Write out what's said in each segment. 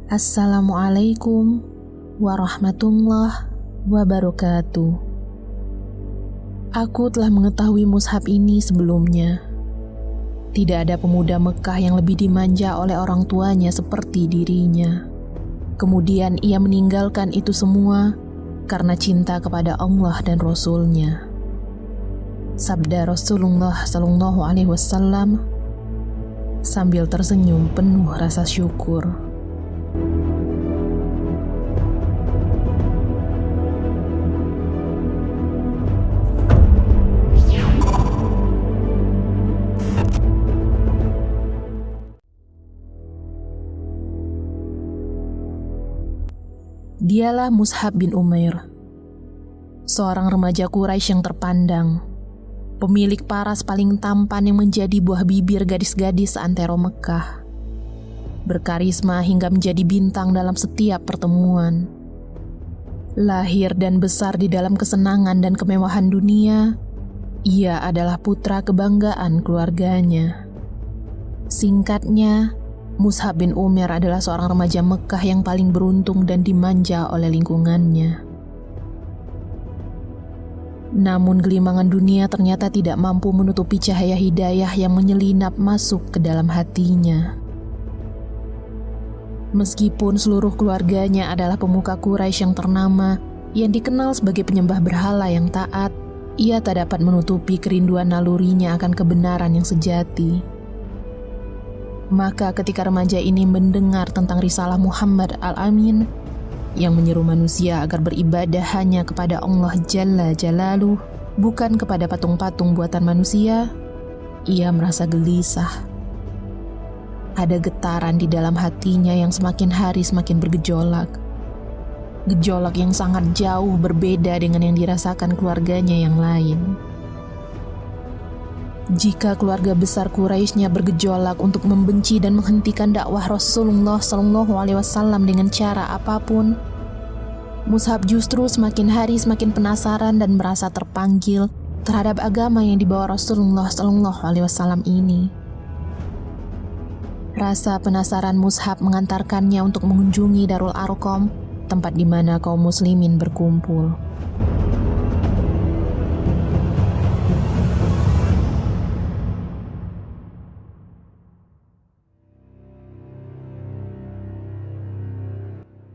Assalamualaikum warahmatullahi wabarakatuh. Aku telah mengetahui mushaf ini sebelumnya. Tidak ada pemuda Mekah yang lebih dimanja oleh orang tuanya seperti dirinya. Kemudian ia meninggalkan itu semua karena cinta kepada Allah dan Rasul-Nya. Sabda Rasulullah SAW sambil tersenyum penuh rasa syukur. Dialah Mus'ab bin Umair, seorang remaja Quraisy yang terpandang, pemilik paras paling tampan yang menjadi buah bibir gadis-gadis seantero Mekah, berkarisma hingga menjadi bintang dalam setiap pertemuan. Lahir dan besar di dalam kesenangan dan kemewahan dunia, ia adalah putra kebanggaan keluarganya. Singkatnya, Mus'ab bin Umair adalah seorang remaja Mekah yang paling beruntung dan dimanja oleh lingkungannya. Namun gelimangan dunia ternyata tidak mampu menutupi cahaya hidayah yang menyelinap masuk ke dalam hatinya. Meskipun seluruh keluarganya adalah pemuka Quraisy yang ternama, yang dikenal sebagai penyembah berhala yang taat, ia tak dapat menutupi kerinduan nalurinya akan kebenaran yang sejati. Maka ketika remaja ini mendengar tentang risalah Muhammad Al-Amin yang menyeru manusia agar beribadah hanya kepada Allah Jalla Jalaluh, bukan kepada patung-patung buatan manusia, ia merasa gelisah. Ada getaran di dalam hatinya yang semakin hari semakin bergejolak. Gejolak yang sangat jauh berbeda dengan yang dirasakan keluarganya yang lain. Jika keluarga besar Quraisy-nya bergejolak untuk membenci dan menghentikan dakwah Rasulullah SAW dengan cara apapun, Mus'ab justru semakin hari semakin penasaran dan merasa terpanggil terhadap agama yang dibawa Rasulullah SAW ini. Rasa penasaran Mus'ab mengantarkannya untuk mengunjungi Darul Arqam, tempat di mana kaum muslimin berkumpul.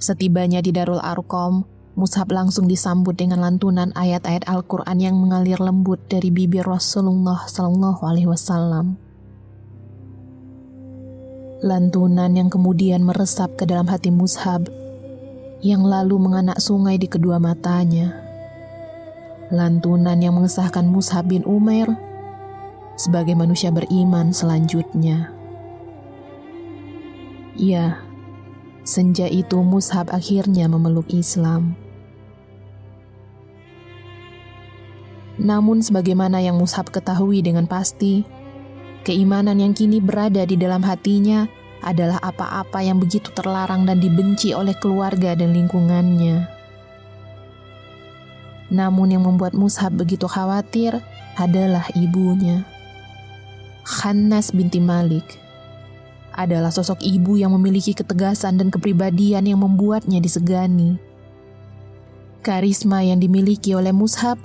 Setibanya di Darul Arqam, Mus'ab langsung disambut dengan lantunan ayat-ayat Al-Quran yang mengalir lembut dari bibir Rasulullah SAW. Lantunan yang kemudian meresap ke dalam hati Mus'ab, yang lalu menganak sungai di kedua matanya. Lantunan yang mengesahkan Mus'ab bin Umair sebagai manusia beriman selanjutnya. Ya, senja itu Mus'ab akhirnya memeluk Islam. Namun sebagaimana yang Mus'ab ketahui dengan pasti, keimanan yang kini berada di dalam hatinya adalah apa-apa yang begitu terlarang dan dibenci oleh keluarga dan lingkungannya. Namun yang membuat Mus'ab begitu khawatir adalah ibunya. Khannas binti Malik adalah sosok ibu yang memiliki ketegasan dan kepribadian yang membuatnya disegani. Karisma yang dimiliki oleh Mus'ab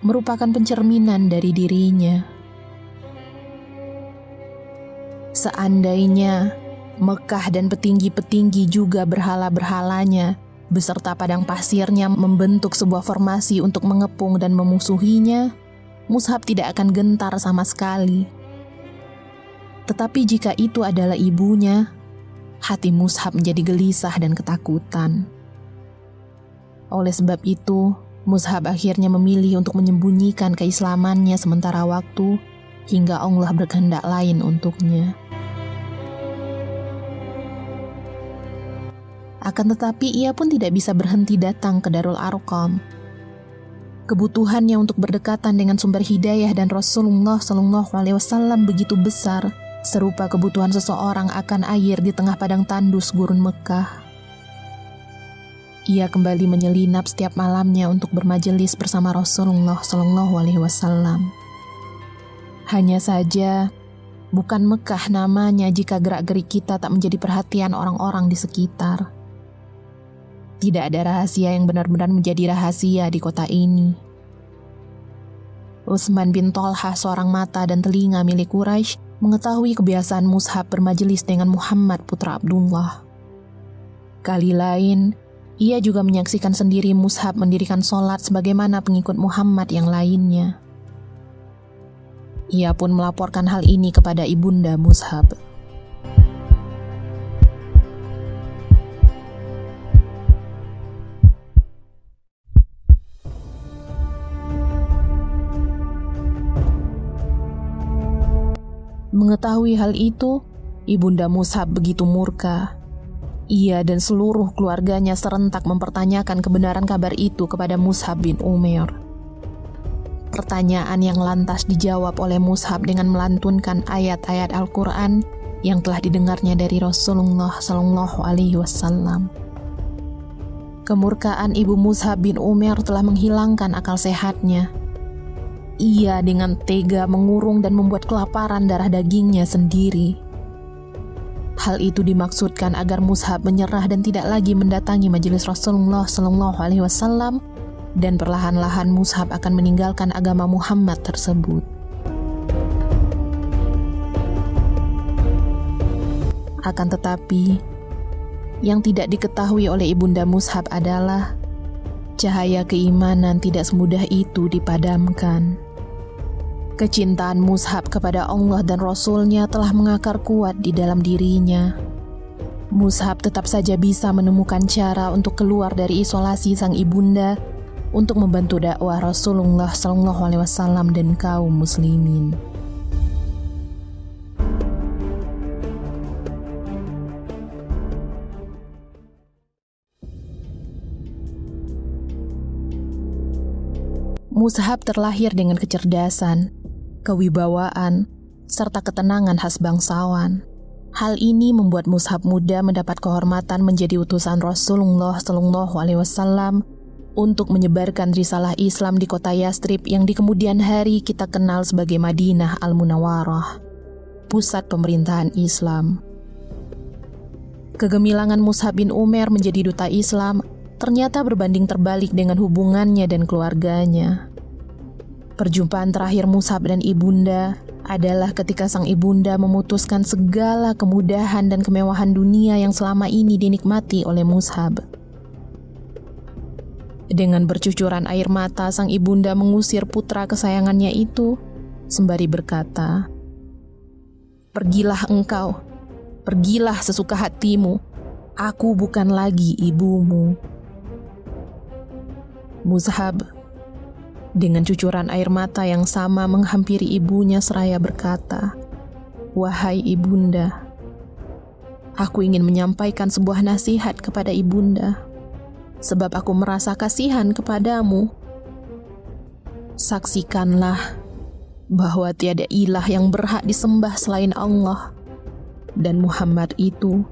merupakan pencerminan dari dirinya. Seandainya Mekah dan petinggi-petinggi juga berhala-berhalanya beserta padang pasirnya membentuk sebuah formasi untuk mengepung dan memusuhinya, Mus'ab tidak akan gentar sama sekali. Tetapi jika itu adalah ibunya, hati Mus'ab menjadi gelisah dan ketakutan. Oleh sebab itu, Mus'ab akhirnya memilih untuk menyembunyikan keislamannya sementara waktu hingga Allah berkehendak lain untuknya. Akan tetapi ia pun tidak bisa berhenti datang ke Darul Arqam. Kebutuhannya untuk berdekatan dengan sumber hidayah dan Rasulullah SAW begitu besar, serupa kebutuhan seseorang akan air di tengah padang tandus gurun Mekah. Ia kembali menyelinap setiap malamnya untuk bermajelis bersama Rasulullah SAW. Hanya saja, Bukan Mekah namanya jika gerak-gerik kita tak menjadi perhatian orang-orang di sekitar. Tidak ada rahasia yang benar-benar menjadi rahasia di kota ini. Utsman bin Tolhah, seorang mata dan telinga milik Quraisy, mengetahui kebiasaan Mus'hab bermajelis dengan Muhammad putra Abdullah. Kali lain, ia juga menyaksikan sendiri Mus'hab mendirikan sholat sebagaimana pengikut Muhammad yang lainnya. Ia pun melaporkan hal ini kepada ibunda Mus'hab. Mengetahui hal itu, ibunda Mus'hab begitu murka. Ia dan seluruh keluarganya serentak mempertanyakan kebenaran kabar itu kepada Mus'hab bin Umair. Pertanyaan yang lantas dijawab oleh Mus'hab dengan melantunkan ayat-ayat Al-Quran yang telah didengarnya dari Rasulullah SAW. Kemurkaan ibu Mus'hab bin Umair telah menghilangkan akal sehatnya. Ia dengan tega mengurung dan membuat kelaparan darah dagingnya sendiri. Hal itu dimaksudkan agar Mus'hab menyerah dan tidak lagi mendatangi majelis Rasulullah SAW, dan perlahan-lahan Mus'hab akan meninggalkan agama Muhammad tersebut. Akan tetapi, yang tidak diketahui oleh ibunda Mus'hab adalah cahaya keimanan tidak semudah itu dipadamkan. Kecintaan Mus'hab kepada Allah dan Rasul-Nya telah mengakar kuat di dalam dirinya. Mus'hab tetap saja bisa menemukan cara untuk keluar dari isolasi sang ibunda untuk membantu dakwah Rasulullah SAW dan kaum muslimin. Mus'hab terlahir dengan kecerdasan, kewibawaan, serta ketenangan khas bangsawan. Hal ini membuat Mus'hab muda mendapat kehormatan menjadi utusan Rasulullah SAW untuk menyebarkan risalah Islam di kota Yathrib yang di kemudian hari kita kenal sebagai Madinah Al-Munawwarah, pusat pemerintahan Islam. Kegemilangan Mus'hab bin Umair menjadi duta Islam ternyata berbanding terbalik dengan hubungannya dan keluarganya. Perjumpaan terakhir Mus'hab dan ibunda adalah ketika sang ibunda memutuskan segala kemudahan dan kemewahan dunia yang selama ini dinikmati oleh Mus'hab. Dengan bercucuran air mata, sang ibunda mengusir putra kesayangannya itu, sembari berkata, "Pergilah engkau, pergilah sesuka hatimu, aku bukan lagi ibumu." Mus'hab dengan cucuran air mata yang sama menghampiri ibunya seraya berkata, "Wahai ibunda, aku ingin menyampaikan sebuah nasihat kepada ibunda, sebab aku merasa kasihan kepadamu. Saksikanlah bahwa tiada ilah yang berhak disembah selain Allah, dan Muhammad itu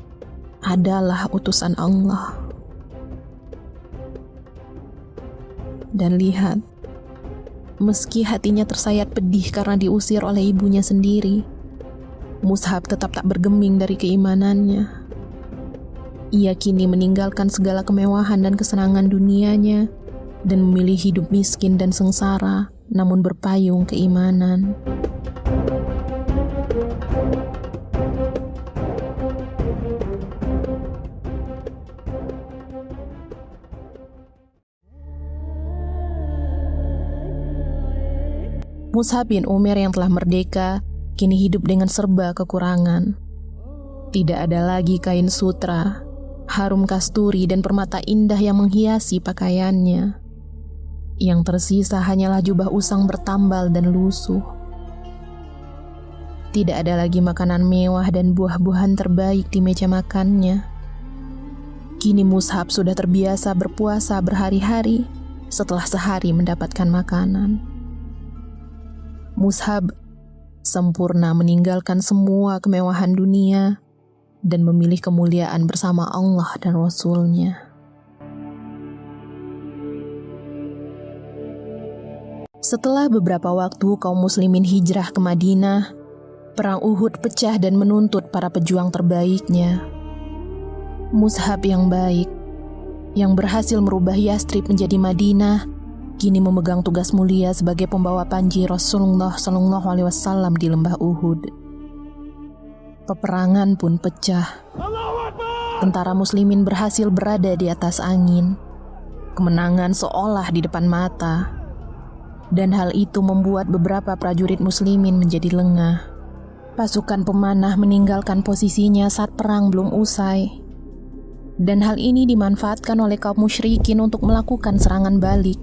adalah utusan Allah." Dan lihat, meski hatinya tersayat pedih karena diusir oleh ibunya sendiri, Mus'hab tetap tak bergeming dari keimanannya. Ia kini meninggalkan segala kemewahan dan kesenangan dunianya dan memilih hidup miskin dan sengsara, namun berpayung keimanan. Mus'hab bin Umair yang telah merdeka kini hidup dengan serba kekurangan. Tidak ada lagi kain sutra, harum kasturi dan permata indah yang menghiasi pakaiannya. Yang tersisa hanyalah jubah usang bertambal dan lusuh. Tidak ada lagi makanan mewah dan buah-buahan terbaik di meja makannya. Kini Mus'hab sudah terbiasa berpuasa berhari-hari setelah sehari mendapatkan makanan. Mus'hab sempurna meninggalkan semua kemewahan dunia dan memilih kemuliaan bersama Allah dan Rasul-Nya. Setelah beberapa waktu kaum muslimin hijrah ke Madinah, Perang Uhud pecah dan menuntut para pejuang terbaiknya. Mushab yang baik, yang berhasil merubah Yastrib menjadi Madinah, kini memegang tugas mulia sebagai pembawa panji Rasulullah SAW di lembah Uhud. Peperangan pun pecah. Tentara muslimin berhasil berada di atas angin. Kemenangan seolah di depan mata. Dan hal itu membuat beberapa prajurit muslimin menjadi lengah. Pasukan pemanah meninggalkan posisinya saat perang belum usai. Dan hal ini dimanfaatkan oleh kaum musyrikin untuk melakukan serangan balik.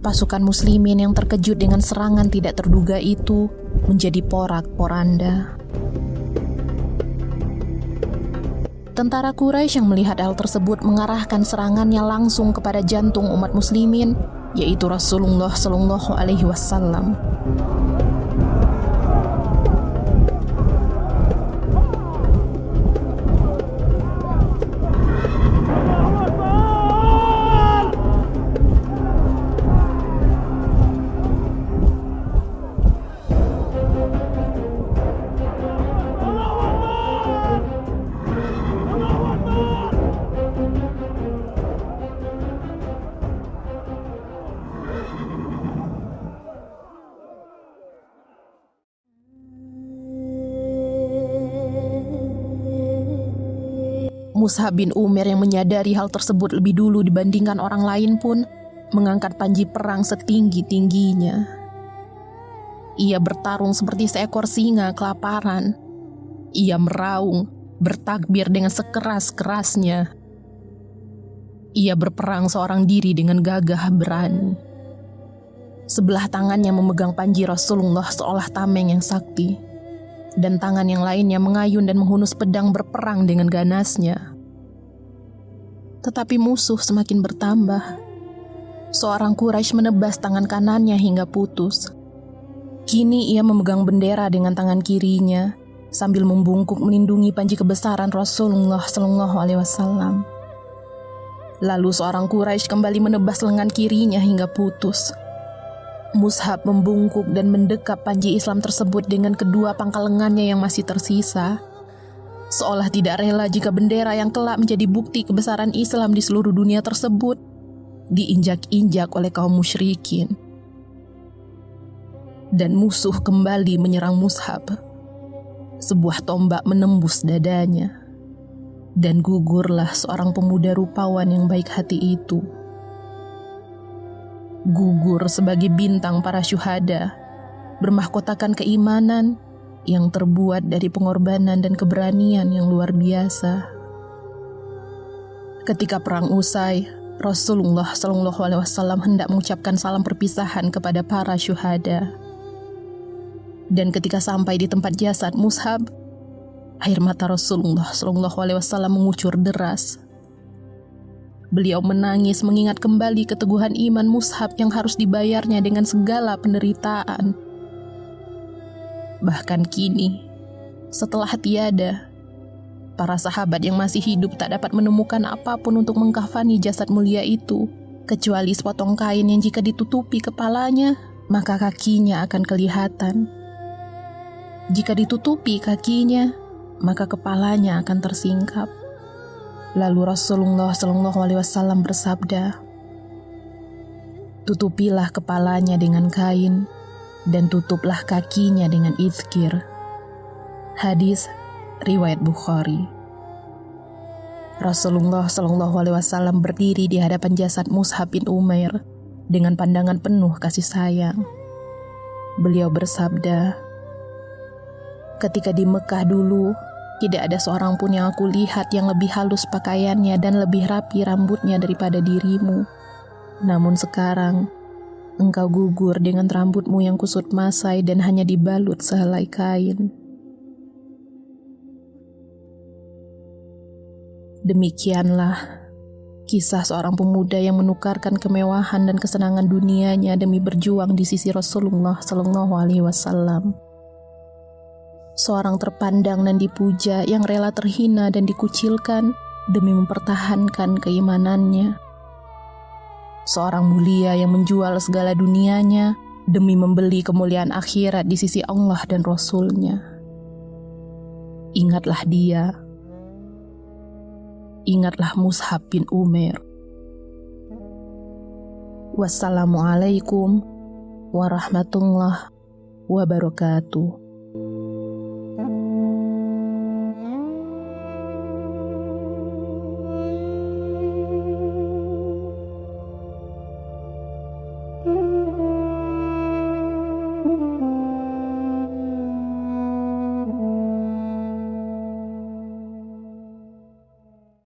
Pasukan muslimin yang terkejut dengan serangan tidak terduga itu menjadi porak-poranda. Tentara Quraisy yang melihat hal tersebut mengarahkan serangannya langsung kepada jantung umat muslimin, yaitu Rasulullah SAW. Mus'ab bin Umair yang menyadari hal tersebut lebih dulu dibandingkan orang lain pun mengangkat panji perang setinggi-tingginya. Ia bertarung seperti seekor singa kelaparan. Ia meraung, bertakbir dengan sekeras-kerasnya. Ia berperang seorang diri dengan gagah berani. Sebelah tangannya memegang panji Rasulullah seolah tameng yang sakti, dan tangan yang lainnya mengayun dan menghunus pedang berperang dengan ganasnya. Tetapi musuh semakin bertambah. Seorang Quraisy menebas tangan kanannya hingga putus. Kini ia memegang bendera dengan tangan kirinya sambil membungkuk melindungi panji kebesaran Rasulullah SAW. Lalu seorang Quraisy kembali menebas lengan kirinya hingga putus. Mushab membungkuk dan mendekap panji Islam tersebut dengan kedua pangkal lengannya yang masih tersisa, seolah tidak rela jika bendera yang kelak menjadi bukti kebesaran Islam di seluruh dunia tersebut diinjak-injak oleh kaum musyrikin. Dan musuh kembali menyerang Mushab. Sebuah tombak menembus dadanya, dan gugurlah seorang pemuda rupawan yang baik hati itu. Gugur sebagai bintang para syuhada, bermahkotakan keimanan yang terbuat dari pengorbanan dan keberanian yang luar biasa. Ketika perang usai, Rasulullah SAW hendak mengucapkan salam perpisahan kepada para syuhada. Dan ketika sampai di tempat jasad Mushab, air mata Rasulullah SAW mengucur deras. Beliau menangis mengingat kembali keteguhan iman Mushab yang harus dibayarnya dengan segala penderitaan. Bahkan kini, setelah tiada, para sahabat yang masih hidup tak dapat menemukan apapun untuk mengkafani jasad mulia itu, kecuali sepotong kain yang jika ditutupi kepalanya, maka kakinya akan kelihatan. Jika ditutupi kakinya, maka kepalanya akan tersingkap. Lalu Rasulullah SAW bersabda, "Tutupilah kepalanya dengan kain, dan tutuplah kakinya dengan izkir." Hadis riwayat Bukhari. Rasulullah SAW berdiri di hadapan jasad Mus'ab bin Umair dengan pandangan penuh kasih sayang. Beliau bersabda, "Ketika di Mekah dulu, tidak ada seorang pun yang aku lihat yang lebih halus pakaiannya dan lebih rapi rambutnya daripada dirimu. Namun sekarang, engkau gugur dengan rambutmu yang kusut masai dan hanya dibalut sehelai kain." Demikianlah kisah seorang pemuda yang menukarkan kemewahan dan kesenangan dunianya demi berjuang di sisi Rasulullah SAW. Seorang terpandang dan dipuja yang rela terhina dan dikucilkan demi mempertahankan keimanannya. Seorang mulia yang menjual segala dunianya demi membeli kemuliaan akhirat di sisi Allah dan Rasul-Nya. Ingatlah dia. Ingatlah Mus'hab bin Umair. Wassalamualaikum warahmatullahi wabarakatuh.